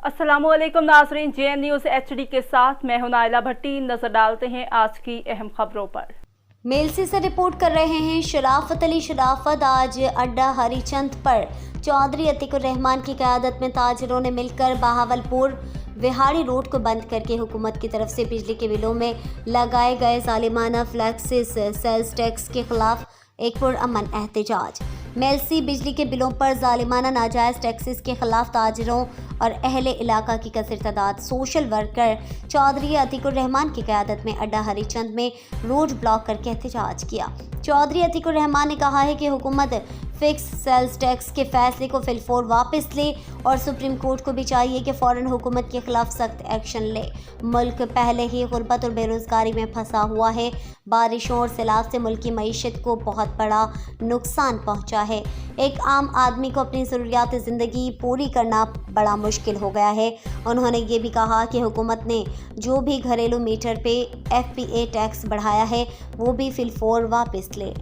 अस्सलाम वालेकुम नाज़रीन, JN न्यूज़ HD के साथ मैं हूं नाइला भट्टी। नजर डालते हैं आज की अहम खबरों पर। मेलसी से रिपोर्ट कर रहे हैं शराफत अली शराफत। आज अड्डा हरिचंद पर चौधरी अतीकुर रहमान की क़यादत में ताजिरों ने मिलकर बहावलपुर विहाड़ी रोड को बंद करके हुकूमत की तरफ से बिजली के बिलों में लगाए गए जालिमाना फ्लैक्सिस सेल्स टैक्स के खिलाफ एक पुरअमन एहतजाज। मेलसी बिजली के बिलों पर जालिमाना नाजायज़ टैक्सेस के खिलाफ ताजिरों और अहले इलाका की कसर तादाद सोशल वर्कर चौधरी अतीकुर रहमान की क़यादत में अड्डा हरिचंद में रोड ब्लॉक करके एहतजाज किया। चौधरी अतीकुर रहमान ने कहा है कि हुकूमत फिक्स सेल्स टैक्स के फैसले को फिलफौर वापस ले और सुप्रीम कोर्ट को भी चाहिए कि फ़ौरन हुकूमत के खिलाफ सख्त एक्शन ले। मुल्क पहले ही गुर्बत और बेरोज़गारी में फंसा हुआ है। बारिशों और सैलाब से मुल्क की मईशत को बहुत बड़ा नुकसान पहुंचा है। एक आम आदमी को अपनी ज़रूरियात ज़िंदगी पूरी करना बड़ा मुश्किल हो गया है। उन्होंने ये भी कहा कि हुकूमत ने जो भी घरेलू मीटर पे FPA टैक्स बढ़ाया है वो भी फिलफौर वापस ले।